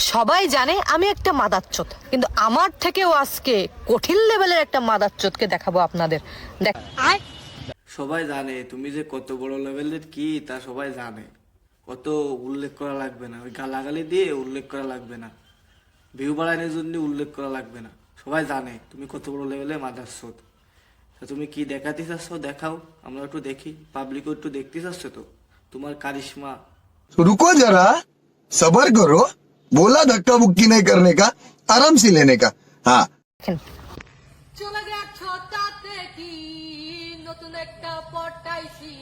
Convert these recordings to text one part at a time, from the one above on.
সবাই জানে আমি একটা মাদারচোদ, কিন্তু আমার থেকেও আজকে কঠিন লেভেলের একটা মাদারচোদকে দেখাবো আপনাদের। দেখ, সবাই জানে তুমি যে কত বড় লেভেলের কি তা সবাই জানে। কত উল্লেখ করা লাগবে না, ওই গালাগালি দিয়ে উল্লেখ করা লাগবে না, ভিউ বাড়ানোর জন্য উল্লেখ করা লাগবে না। সবাই জানে তুমি কত বড় লেভেলে মাদারচোদ। তা তুমি কি দেখাতে চাচ্ছ দেখাও, আমরা একটু দেখি, পাবলিকও একটু দেখতে চাচ্ছ তো তোমার কারিশমা। रुको जरा, सबर करो। बोला धक्का बुक्की नहीं करने का, आराम से लेने का। हाँ, দেখেন। চলে গেছো তাতে কি নতুন একটা পটাইছি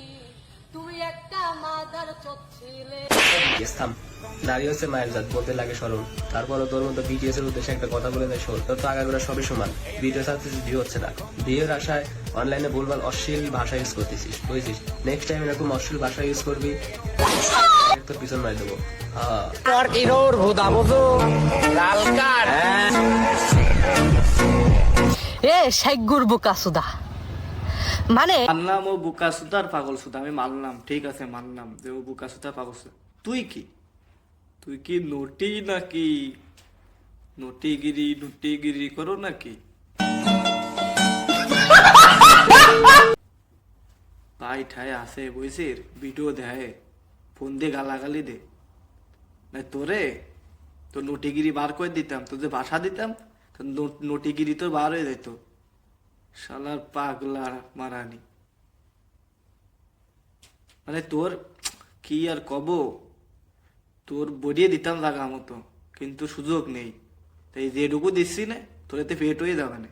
তুমি একটা মাদার চচ্ছিলে থাম, নারী হচ্ছে মায়ের জাত, বলতে লাগে সরল। তারপরও তোর মতো বিটিএস এর উদ্দেশ্যে একটা কথা বলে দেয় শোন, তোর তো আগাগোড়া সবই সমান। ভিডিও ছাড়তেছিস, ভিউ হচ্ছে না। বিয়ের আশায় অনলাইনে ভুলভাল অশ্লীল ভাষা ইউজ করতেছিস, বুঝছিস? নেক্সট টাইম এরকম অশ্লীল ভাষা ইউজ করবি, তোর পিছন মারি দেবো। এ শাইগুর বোকা সুদা, মানে মানলাম ও বুকা সুতার পাগল সুতা, আমি মানলাম, ঠিক আছে মানলাম যে ও বুকা সুতার পাগল সুতা। তুই কি, তুই কি নটি নাকি? নটিগিরি করো নাকি? ভাই ঠায় আছে বইসির ভিডিও দেয়, ফোন দিয়ে গালাগালি দে না তোরে, তো নটিগিরি বার করে দিতাম, তোর যে ভাষা দিতাম তো নটিগিরি তো বার হয়ে যেত। শালার পাগলা মারানি, মানে তোর কি আর কব, তোর বড়িয়ে দিতাম জাগা মতো, কিন্তু সুযোগ নেই। তাই যেটুকু দিচ্ছি না তোর এতে পেট হয়ে যাবে না।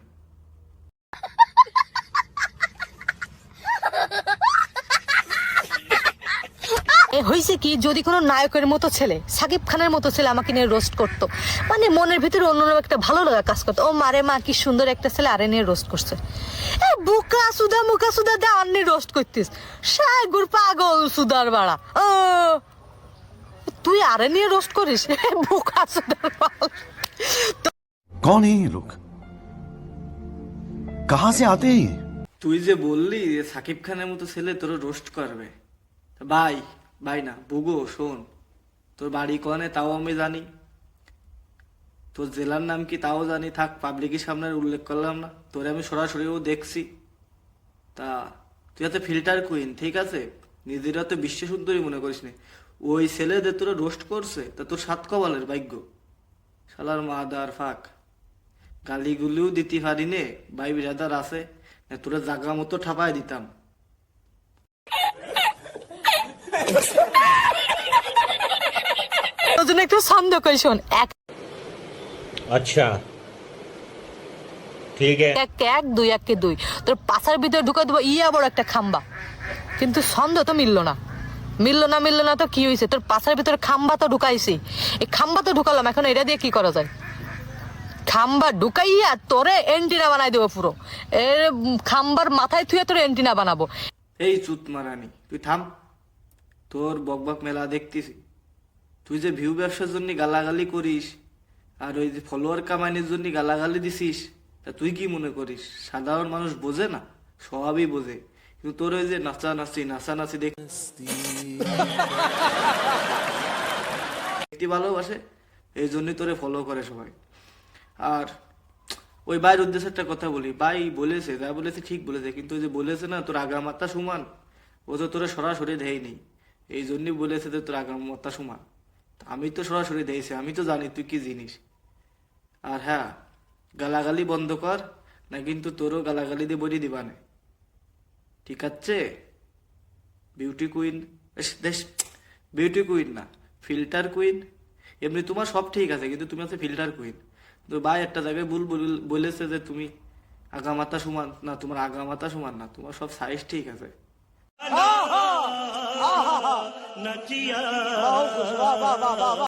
এ হয়েছে কি, যদি কোনো নায়কের মতো ছেলে, সাকিব খানের মতো ছেলে আমাকে নিয়ে রোস্ট করতো, মানে মনের ভিতরে অন্যরকম একটা ভালো লাগা কাজ করতো। ও মারে মা, কি সুন্দর একটা ছেলে আরে নিয়ে রোস্ট করছে। এ বুকা সুদা মুখা সুদা দা আন্নি রোস্ট করতিস, শাইগুর পাগল সুদার বাড়া। ও তুই আরে নিয়ে রোস্ট করিস? বুকা সুদার বাড়া। कौन है ये लोग, कहां से आते हैं ये? তুই যে বললি যে সাকিব খানের মতো ছেলে তোর রোস্ট করবে, তা ভাই ভাই না বুগো শোন, তোর বাড়ি কনে তাও আমি জানি, তোর জেলার নাম কি তাও জানি, থাক পাবলিকের সামনে আর উল্লেখ করলাম না, তোরে আমি সরাসরিও দেখছি। তা তুই এত ফিল্টার কুইন, ঠিক আছে, নিজেরা তো বিশ্ব সুন্দরী মনে করিস না। ওই ছেলেদের তোরা রোস্ট করছে, তা তোর সাত কপালের ভাগ্য। শালার মাদার ফাক, গালিগুলিও দিতে পারি নে, ভাই বিরাদার আছে, তোরা জাগা মতো ঠাপায় দিতাম। তোর জন্য একটু ছন্দ কই শোন, এক अच्छा ठीक है। এক এক দুই একে দুই, তোর পাছার ভিতরে ঢুকে দেবো ইয়া বড় একটা খাম্বা। কিন্তু ছন্দ তো মিললো না, মিললো না তো কি হয়েছে, তোর পাছার ভিতরে খাম্বা তো ঢুকাইছি, এই খাম্বা তো ঢুকালাম, এখন এটা দিয়ে কি করা যায়? খাম্বা ঢুকাইয়া তোরে এন্টিনা বানাই দেবো পুরো, এর খাম্বার মাথায় থুয়ে তোর এন্টিনা বানাবো। এই চুত মারানি, তুই থাম, তোর বকবক মেলা দেখতেছি। তুই যে ভিউ ব্যবসার জন্য গালাগালি করিস, আর ওই যে ফলোয়ার কামাইনের জন্য গালাগালি দিছিস, তা তুই কি মনে করিস সাধারণ মানুষ বোঝে না? সবই বোঝে, কিন্তু তোর ওই যে নাচানাচি দেখতে ভালোবাসে, এই জন্যই তোরে ফলো করে সবাই। আর ওই ভাইয়ের উদ্দেশ্যে একটা কথা বলি, ভাই বলেছে যা বলেছে ঠিক বলেছে, কিন্তু ওই যে বলেছে না তোর আগামাতা সমান, ও তো তোরা সরাসরি দেয়নি, এই জন্যই বলেছে যে তোর আগামাতা সমান। আমি তো সরাসরি দিয়েছি, আমি তো জানি তুই কি জিনিস। আর হ্যাঁ, গালাগালি বন্ধ কর, না কিন্তু তোরও গালাগালি দিয়ে বলি দিবানে, ঠিক আছে? বিউটি কুইন, বিউটি কুইন না, ফিল্টার কুইন। এমনি তোমার সব ঠিক আছে, কিন্তু তুমি আছে ফিল্টার কুইন। তো ভাই একটা জায়গায় ভুল বলেছে যে তুমি আগামাতা সমান, না তোমার আগামাতা সমান না, তোমার সব সাইজ ঠিক আছে।